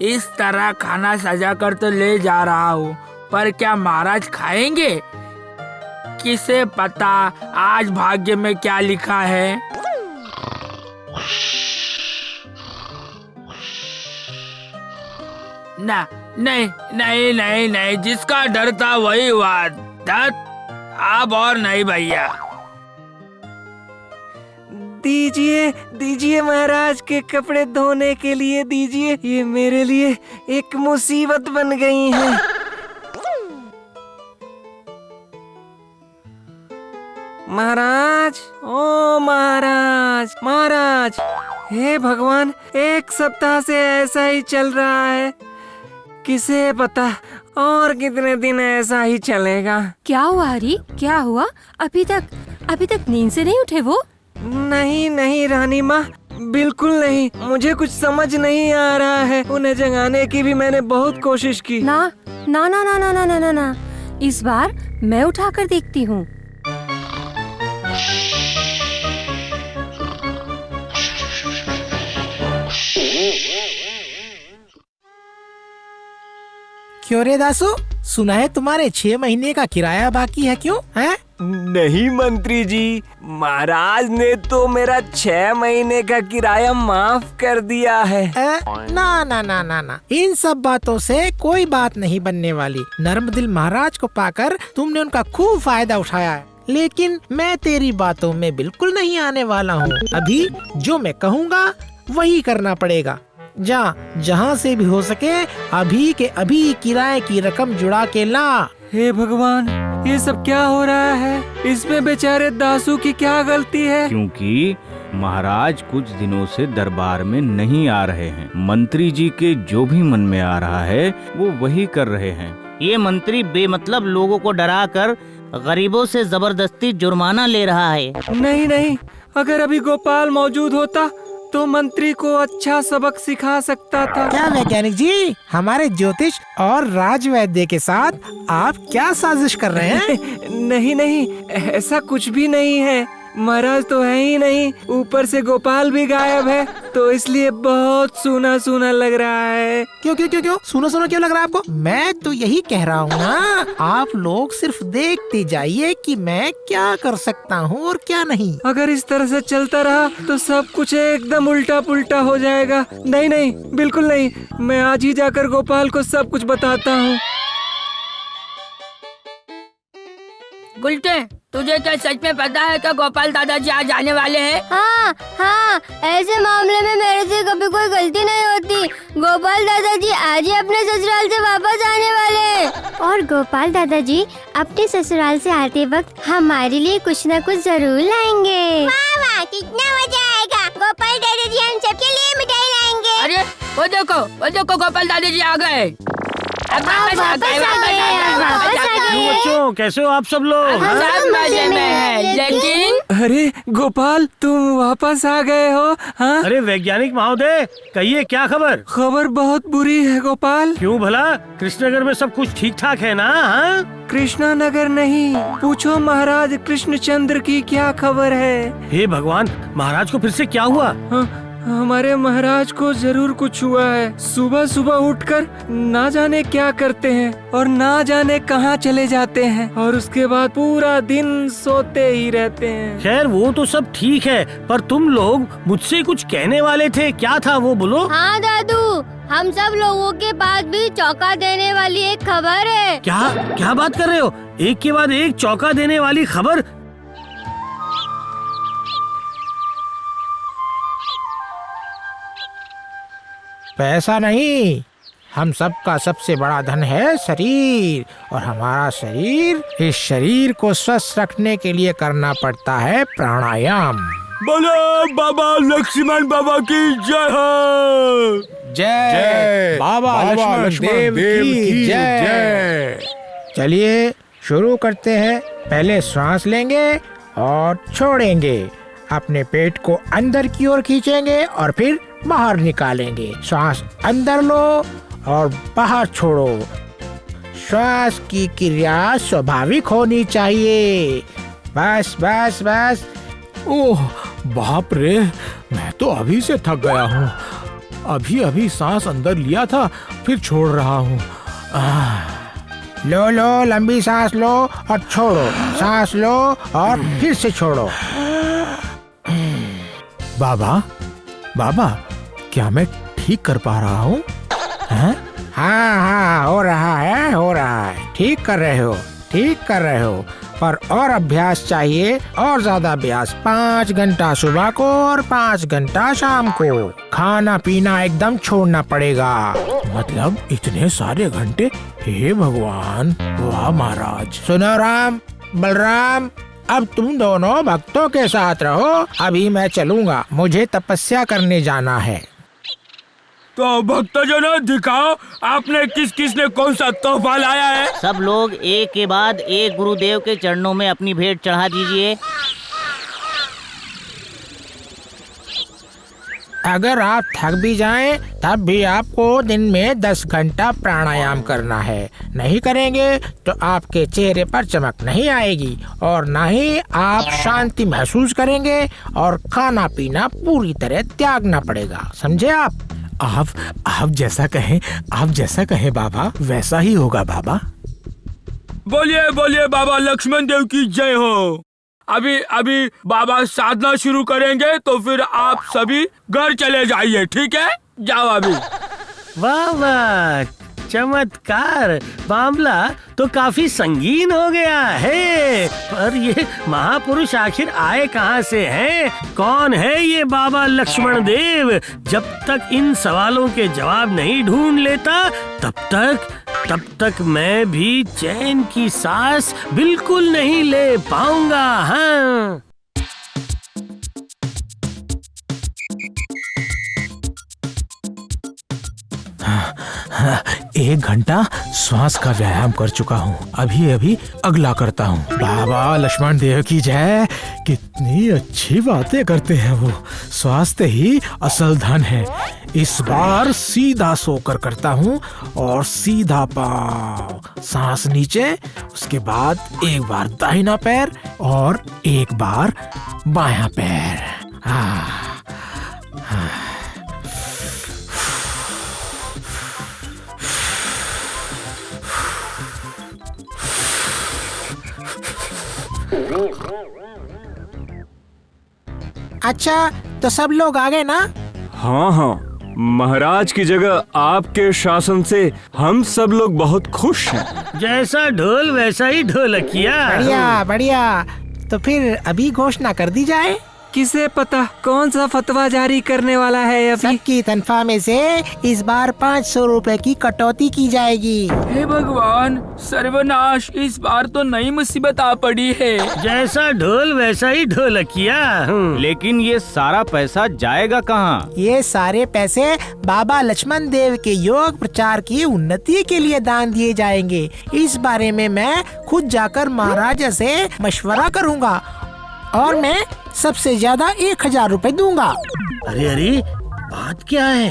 इस तरह खाना सजा कर तो ले जा रहा हूँ, पर क्या महाराज खाएंगे? किसे पता आज भाग्य में क्या लिखा है। ना नहीं नहीं नहीं नहीं, जिसका डर था वही हुआ। अब और नहीं भैया। दीजिए दीजिए महाराज के कपड़े धोने के लिए दीजिए, ये मेरे लिए एक मुसीबत बन गई है। महाराज, ओ महाराज, महाराज, हे भगवान, 1 सप्ताह से ऐसा ही चल रहा है। किसे पता और कितने दिन ऐसा ही चलेगा। क्या हुआ हरी, क्या हुआ? अभी तक नींद से नहीं उठे वो? नहीं नहीं रानी माँ, बिल्कुल नहीं। मुझे कुछ समझ नहीं आ रहा है। उन्हें जगाने की भी मैंने बहुत कोशिश की। ना ना ना ना ना ना ना ना ना, इस बार मैं उठाकर देखती हूँ। क्यों रे दासू, सुना है तुम्हारे 6 महीने का किराया बाकी है, क्यों है? नहीं मंत्री जी, महाराज ने तो मेरा 6 महीने का किराया माफ कर दिया है। ना ना ना ना ना, इन सब बातों से कोई बात नहीं बनने वाली। नर्मदिल महाराज को पाकर तुमने उनका खूब फायदा उठाया है, लेकिन मैं तेरी बातों में बिल्कुल नहीं आने वाला हूँ। अभी जो मैं कहूँगा वही करना पड़ेगा। जहाँ से भी हो सके अभी के अभी किराए की रकम जुड़ा के ला। हे भगवान, ये सब क्या हो रहा है? इसमें बेचारे दासू की क्या गलती है? क्योंकि महाराज कुछ दिनों से दरबार में नहीं आ रहे हैं। मंत्री जी के जो भी मन में आ रहा है वो वही कर रहे हैं। ये मंत्री बेमतलब लोगों को डरा कर गरीबों से जबरदस्ती जुर्माना ले रहा है। नहीं नहीं, अगर अभी गोपाल मौजूद होता तो मंत्री को अच्छा सबक सिखा सकता था। क्या वैज्ञानिक जी, हमारे ज्योतिष और राजवैद्य के साथ आप क्या साजिश कर रहे हैं? नहीं नहीं, ऐसा कुछ भी नहीं है। महाराज तो है ही नहीं, ऊपर से गोपाल भी गायब है, तो इसलिए बहुत सूना सूना लग रहा है। क्यों क्यों क्यों क्यों सूना सूना क्यों लग रहा है आपको? मैं तो यही कह रहा हूँ ना, आप लोग सिर्फ देखते जाइए कि मैं क्या कर सकता हूँ और क्या नहीं। अगर इस तरह से चलता रहा तो सब कुछ एकदम उल्टा पुल्टा हो जाएगा। नहीं नहीं, बिल्कुल नहीं। मैं आज ही जाकर गोपाल को सब कुछ बताता हूँ। गुलटे, तुझे क्या सच में पता है कि गोपाल दादाजी आज आने वाले हैं? हाँ हाँ, ऐसे मामले में मेरे से कभी कोई गलती नहीं होती। गोपाल दादाजी आज ही अपने ससुराल से वापस आने वाले हैं। और गोपाल दादाजी अपने ससुराल से आते वक्त हमारे लिए कुछ न कुछ जरूर लाएंगे। वाह वाह, कितना मजा आएगा। गोपाल दादाजी हम सबके लिए मिठाई लाएंगे। अरे वो देखो गोपाल दादाजी आ गए। वापस आ गए। बच्चों, कैसे हो आप सब लोग? सब मजे में है, लेकिन अरे गोपाल, तुम वापस आ गए हो? हाँ? अरे वैज्ञानिक महोदय, कहिए क्या खबर? खबर बहुत बुरी है गोपाल। क्यों भला? कृष्णनगर में सब कुछ ठीक ठाक है ना? हाँ? कृष्णा नगर नहीं, पूछो महाराज कृष्णचंद्र की क्या खबर है। हे भगवान, महाराज को फिर से क्या हुआ? हाँ, हमारे महाराज को जरूर कुछ हुआ है। सुबह सुबह उठकर ना जाने क्या करते हैं और ना जाने कहाँ चले जाते हैं, और उसके बाद पूरा दिन सोते ही रहते हैं। खैर वो तो सब ठीक है, पर तुम लोग मुझसे कुछ कहने वाले थे, क्या था वो बोलो? हाँ दादू, हम सब लोगों के पास भी चौंका देने वाली एक खबर है। क्या क्या बात कर रहे हो? एक के बाद एक चौंका देने वाली खबर? पैसा नहीं, हम सबका सबसे बड़ा धन है शरीर, और हमारा शरीर, इस शरीर को स्वस्थ रखने के लिए करना पड़ता है प्राणायाम। बोलो बाबा लक्ष्मण बाबा की जय हो। जय बाबा लक्ष्मण देव की जय। चलिए शुरू करते हैं। पहले सांस लेंगे और छोड़ेंगे। अपने पेट को अंदर की ओर खींचेंगे और फिर बाहर निकालेंगे। श्वास अंदर लो और बाहर छोड़ो। श्वास की क्रिया स्वाभाविक होनी चाहिए। बस बस बस। ओह बाप रे, मैं तो अभी से थक गया हूँ। अभी अभी सांस अंदर लिया था, फिर छोड़ रहा हूँ। लो लो, लंबी सांस लो और छोड़ो, सांस लो और फिर से छोड़ो। बाबा, बाबा, क्या मैं ठीक कर पा रहा हूँ? हाँ हाँ, हो रहा है, हो रहा है। ठीक कर रहे हो, ठीक कर रहे हो, पर और अभ्यास चाहिए, और ज्यादा अभ्यास। 5 घंटा सुबह को और 5 घंटा शाम को। खाना पीना एकदम छोड़ना पड़ेगा। मतलब इतने सारे घंटे? हे भगवान, वाह महाराज। सुनो राम, बलराम, अब तुम दोनों भक्तों के साथ रहो, अभी मैं चलूंगा, मुझे तपस्या करने जाना है। तो भक्तजनों, दिखाओ आपने किस किस ने कौन सा तोहफा लाया है। सब लोग एक के बाद एक गुरुदेव के चरणों में अपनी भेंट चढ़ा दीजिए। अगर आप थक भी जाएं, तब भी आपको दिन में 10 घंटा प्राणायाम करना है। नहीं करेंगे तो आपके चेहरे पर चमक नहीं आएगी और न ही आप शांति महसूस करेंगे, और खाना पीना पूरी तरह त्यागना पड़ेगा, समझे आप? आप जैसा कहें, आप जैसा कहें बाबा, वैसा ही होगा बाबा। बोलिए बोलिए बाबा लक्ष्मण देव की जय हो। अभी बाबा साधना शुरू करेंगे, तो फिर आप सभी घर चले जाइए, ठीक है? जाओ अभी। वाह वाह, चमत्कार। मामला तो काफी संगीन हो गया है, पर ये महापुरुष आखिर आए कहाँ से हैं? कौन है ये बाबा लक्ष्मण देव? जब तक इन सवालों के जवाब नहीं ढूंढ लेता, तब तक मैं भी चैन की सांस बिल्कुल नहीं ले पाऊंगा। हाँ, 1 घंटा श्वास का व्यायाम कर चुका हूँ, अभी अगला करता हूँ। बाबा लक्ष्मण देव की जय। कितनी अच्छी बातें करते हैं वो। स्वास्थ्य ही असल धन है। इस बार सीधा सोकर करता हूँ, और सीधा पाँव, सांस नीचे, उसके बाद एक बार दाहिना पैर और एक बार बायां पैर। अच्छा, तो सब लोग आ गए ना? हाँ, महाराज की जगह आपके शासन से हम सब लोग बहुत खुश हैं। जैसा ढोल वैसा ही ढोलकिया। बढ़िया बढ़िया। तो फिर अभी घोषणा कर दी जाए। किसे पता कौन सा फतवा जारी करने वाला है अभी। सबकी तनख्वाह में से इस बार 500 रुपए की कटौती की जाएगी। हे भगवान, सर्वनाश, इस बार तो नई मुसीबत आ पड़ी है। जैसा ढोल वैसा ही ढोलकिया। लेकिन ये सारा पैसा जाएगा कहाँ? ये सारे पैसे बाबा लक्ष्मण देव के योग प्रचार की उन्नति के लिए दान दिए जाएंगे। इस बारे में मैं खुद जाकर महाराज से मशवरा करूँगा, और मैं सबसे ज्यादा 1000 रुपए दूंगा। अरे, बात क्या है?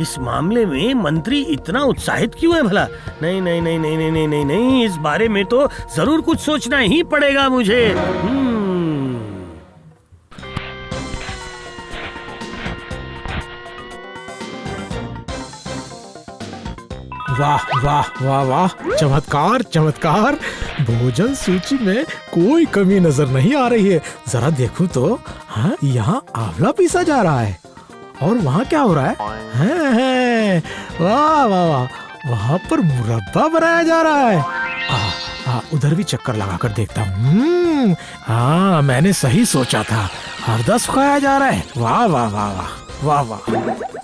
इस मामले में मंत्री इतना उत्साहित क्यों है भला? नहीं नहीं नहीं नहीं नहीं नहीं नहीं नहीं, इस बारे में तो जरूर कुछ सोचना ही पड़ेगा मुझे। वाह वाह वाह वाह, चमत्कार चमत्कार। भोजन सूची में कोई कमी नजर नहीं आ रही है। जरा देखूं तो, हाँ, यहाँ आंवला पीसा जा रहा है, और वहाँ क्या हो रहा है? वाह वाह वाह, वहाँ पर मुरब्बा बनाया जा रहा है। उधर भी चक्कर लगा कर देखता हूँ। हाँ, मैंने सही सोचा था, हरदस खाया जा रहा है। वाह वाह वाह वाह वाह वाह।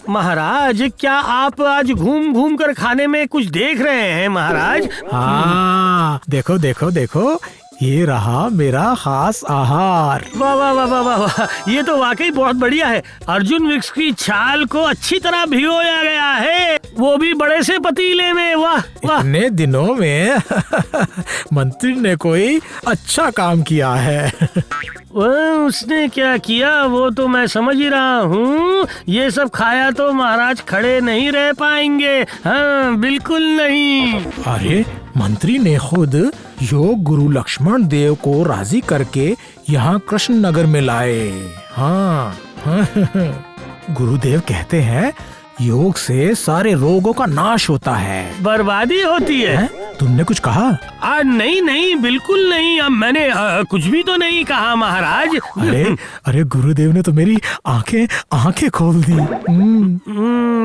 महाराज, क्या आप आज घूम घूम कर खाने में कुछ देख रहे हैं महाराज? हाँ, देखो देखो देखो, ये रहा मेरा खास आहार। वाह वाह वाह वाह वाह, ये तो वाकई बहुत बढ़िया है। अर्जुन वृक्ष की छाल को अच्छी तरह भिगोया गया है, वो भी बड़े से पतीले में। वाह वाह, इतने दिनों में मंत्री ने कोई अच्छा काम किया है। उसने क्या किया वो तो मैं समझ ही रहा हूँ। ये सब खाया तो महाराज खड़े नहीं रह पाएंगे। हाँ, बिल्कुल नहीं। अरे, मंत्री ने खुद योग गुरु लक्ष्मण देव को राजी करके यहाँ कृष्ण नगर में लाए। हाँ, गुरुदेव कहते हैं, योग से सारे रोगों का नाश होता है। बर्बादी होती है? तुमने कुछ कहा? नहीं नहीं, बिल्कुल नहीं। अब मैंने कुछ भी तो नहीं कहा महाराज। अरे गुरुदेव ने तो मेरी आंखें खोल दी।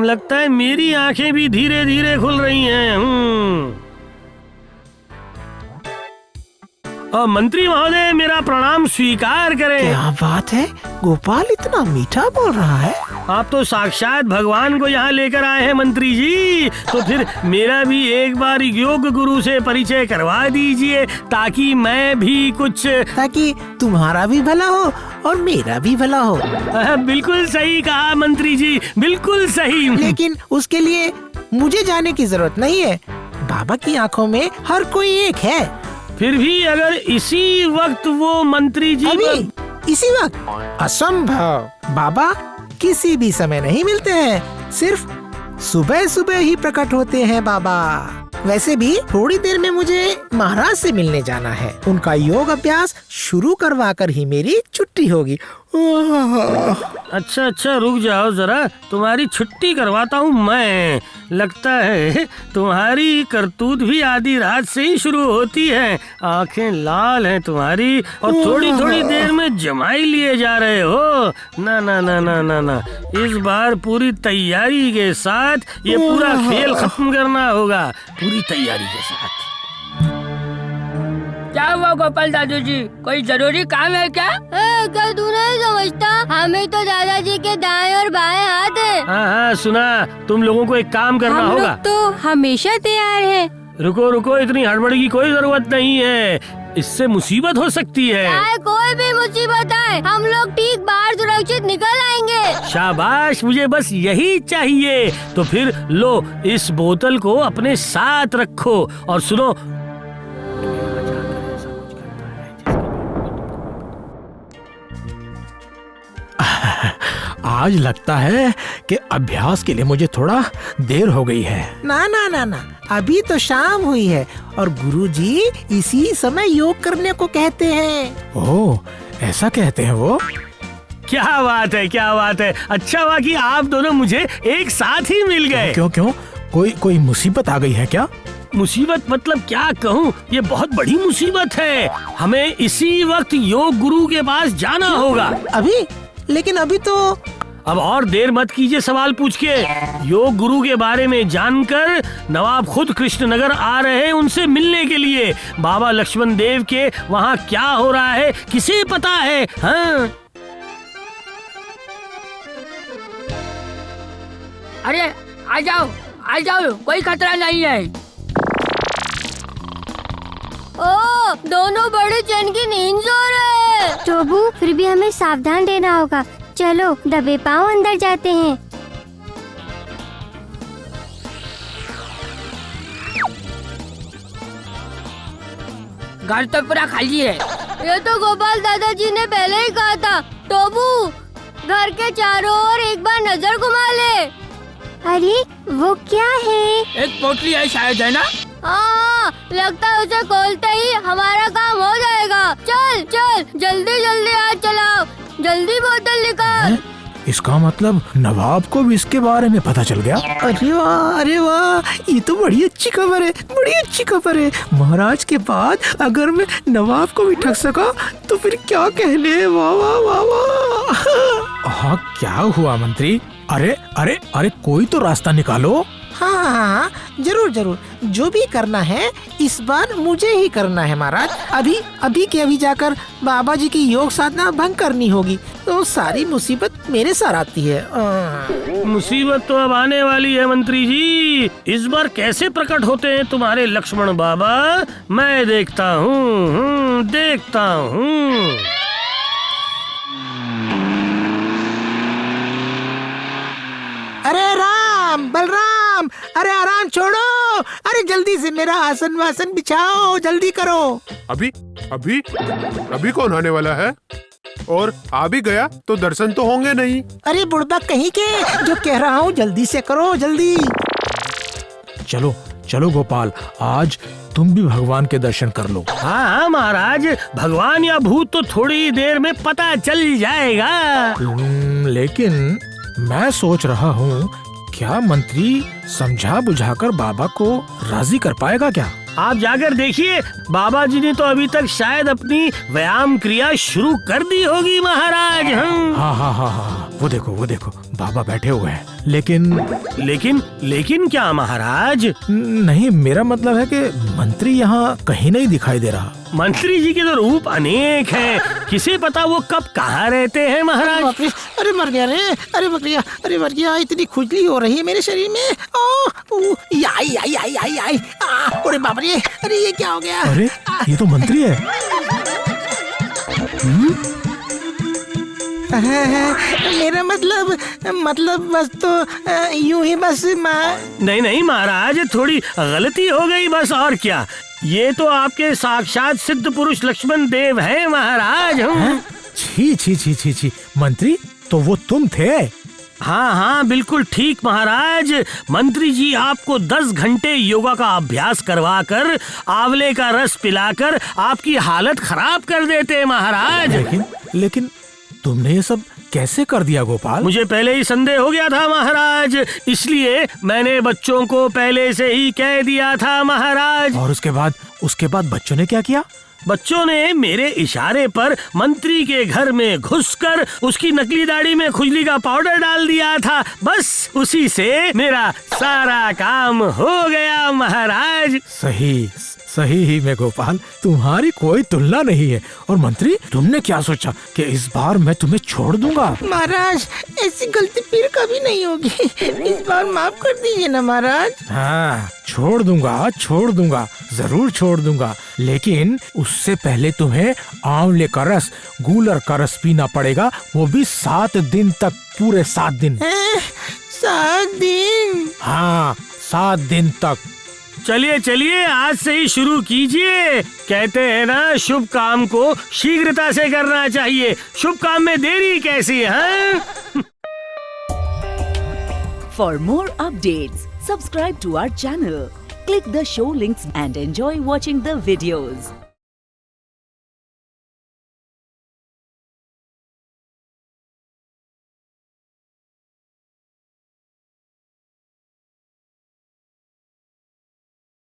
लगता है मेरी आंखें भी धीरे धीरे खुल रही हैं। मंत्री महोदय, मेरा प्रणाम स्वीकार करें। क्या बात है, गोपाल इतना मीठा बोल रहा है। आप तो साक्षात भगवान को यहाँ लेकर आए हैं मंत्री जी, तो फिर मेरा भी एक बार योग गुरु से परिचय करवा दीजिए, ताकि मैं भी कुछ, ताकि तुम्हारा भी भला हो और मेरा भी भला हो। बिल्कुल सही कहा मंत्री जी, बिल्कुल सही। लेकिन उसके लिए मुझे जाने की जरूरत नहीं है, बाबा की आंखों में हर कोई एक है। फिर भी अगर इसी वक्त वो मंत्री जी इसी वक्त? असंभव, बाबा किसी भी समय नहीं मिलते हैं, सिर्फ सुबह सुबह ही प्रकट होते हैं बाबा। वैसे भी थोड़ी देर में मुझे महाराज से मिलने जाना है, उनका योग अभ्यास शुरू करवा कर ही मेरी छुट्टी होगी। अच्छा, रुक जाओ जरा, तुम्हारी छुट्टी करवाता हूँ मैं। लगता है तुम्हारी करतूत भी आधी रात से ही शुरू होती है। आंखें लाल हैं तुम्हारी और थोड़ी थोड़ी देर में जमाई लिए जा रहे हो। ना ना ना ना ना ना, इस बार पूरी तैयारी के साथ ये पूरा खेल खत्म करना होगा, पूरी तैयारी के साथ। क्या हुआ गोपाल दादू जी, कोई जरूरी काम है क्या? क्या तू नहीं समझता? हमें तो दादाजी के दाएं और बाएं हाथ है। हाँ, सुना, तुम लोगों को एक काम करना हम होगा। लोग तो हमेशा तैयार हैं। रुको, इतनी हड़बड़ी की कोई जरूरत नहीं है, इससे मुसीबत हो सकती है। कोई भी मुसीबत आए, हम लोग ठीक बाहर सुरक्षित निकल आएंगे। शाबाश, मुझे बस यही चाहिए। तो फिर लो, इस बोतल को अपने साथ रखो और सुनो, आज लगता है कि अभ्यास के लिए मुझे थोड़ा देर हो गई है। ना ना ना ना, अभी तो शाम हुई है और गुरुजी इसी समय योग करने को कहते हैं। ओह, ऐसा कहते हैं वो? क्या बात है। अच्छा हुआ कि आप दोनों मुझे एक साथ ही मिल गए। क्यों? कोई मुसीबत आ गई है क्या? मुसीबत मतलब क्या कहूँ, ये बहुत बड़ी मुसीबत है। हमें इसी वक्त योग गुरु के पास जाना होगा। अभी? लेकिन अभी तो अब और देर मत कीजिए सवाल पूछ के। योग गुरु के बारे में जानकर नवाब खुद कृष्णनगर आ रहे हैं उनसे मिलने के लिए। बाबा लक्ष्मण देव के वहाँ क्या हो रहा है किसे पता है? हाँ, अरे आ जाओ, कोई खतरा नहीं है। ओ, दोनों बड़े चैन की नींद सो रहे हैं। टोबू, फिर भी हमें सावधान रहना होगा। चलो दबे पाँव अंदर जाते हैं। घर तो पूरा खाली है। ये तो गोपाल दादाजी ने पहले ही कहा था। टोबू, घर के चारों ओर एक बार नजर घुमा ले। अरे वो क्या है? एक पोटली है शायद, है ना? हाँ, लगता है उसे खोलते ही हमारा काम हो जाएगा। चल जल्दी हाथ चलाओ, जल्दी बोतल निकाल। इसका मतलब नवाब को भी इसके बारे में पता चल गया। अरे वाह, ये तो बड़ी अच्छी खबर है। महाराज के बाद अगर मैं नवाब को भी ठग सका तो फिर क्या कहने। वाह। हाँ, क्या हुआ मंत्री? अरे कोई तो रास्ता निकालो। हाँ, जरूर, जो भी करना है इस बार मुझे ही करना है महाराज। अभी जाकर बाबा जी की योग साधना भंग करनी होगी, तो सारी मुसीबत मेरे साथ आती है। मुसीबत तो अब आने वाली है मंत्री जी। इस बार कैसे प्रकट होते हैं तुम्हारे लक्ष्मण बाबा, मैं देखता हूँ। अरे राम बलराम, अरे आराम छोड़ो, अरे जल्दी से मेरा आसन वासन बिछाओ, जल्दी करो। अभी कौन आने वाला है? और आ भी गया तो दर्शन तो होंगे नहीं। अरे बुड़बक कहीं के, जो कह रहा हूँ जल्दी से करो, जल्दी। चलो गोपाल, आज तुम भी भगवान के दर्शन कर लो। हाँ महाराज, भगवान या भूत तो थोड़ी देर में पता चल जाएगा। लेकिन मैं सोच रहा हूँ क्या मंत्री समझा बुझाकर बाबा को राजी कर पाएगा क्या? आप जाकर देखिए, बाबा जी ने तो अभी तक शायद अपनी व्यायाम क्रिया शुरू कर दी होगी महाराज। हाँ, वो देखो बाबा बैठे हुए हैं। लेकिन क्या महाराज? नहीं, मेरा मतलब है कि मंत्री यहाँ कहीं नहीं दिखाई दे रहा। मंत्री जी के तो रूप अनेक हैं, किसे पता वो कब कहाँ रहते हैं महाराज। अरे मर गया रे, अरे मर गया, इतनी खुजली हो रही है मेरे शरीर में। अरे बाप रे, अरे ये क्या हो गया? अरे ये तो मंत्री है। मेरा मतलब बस तो यूं ही बस नहीं महाराज, थोड़ी गलती हो गई बस, और क्या। ये तो आपके साक्षात सिद्ध पुरुष लक्ष्मण देव हैं महाराज। छी, मंत्री तो वो तुम थे? हाँ, बिल्कुल ठीक महाराज। मंत्री जी आपको 10 घंटे योगा का अभ्यास करवाकर, आंवले का रस पिलाकर आपकी हालत खराब कर देते महाराज। लेकिन तुमने ये सब कैसे कर दिया गोपाल? मुझे पहले ही संदेह हो गया था महाराज, इसलिए मैंने बच्चों को पहले से ही कह दिया था महाराज। और उसके बाद बच्चों ने क्या किया? बच्चों ने मेरे इशारे पर मंत्री के घर में घुसकर उसकी नकली दाढ़ी में खुजली का पाउडर डाल दिया था। बस उसी से मेरा सारा काम हो गया महाराज। सही ही में गोपाल, तुम्हारी कोई तुलना नहीं है। और मंत्री, तुमने क्या सोचा कि इस बार मैं तुम्हें छोड़ दूंगा? महाराज, ऐसी गलती फिर कभी नहीं होगी, इस बार माफ कर दीजिए ना महाराज। हाँ, छोड़ दूंगा, जरूर छोड़ दूंगा, लेकिन उससे पहले तुम्हें आंवले का रस, गूलर का रस पीना पड़ेगा, वो भी 7 दिन तक, पूरे 7 दिन। 7 दिन? हाँ, 7 दिन तक। चलिए आज से ही शुरू कीजिए। कहते हैं ना, शुभ काम को शीघ्रता से करना चाहिए, शुभ काम में देरी कैसी है? For more updates, subscribe to our channel, click the show links and enjoy watching the videos.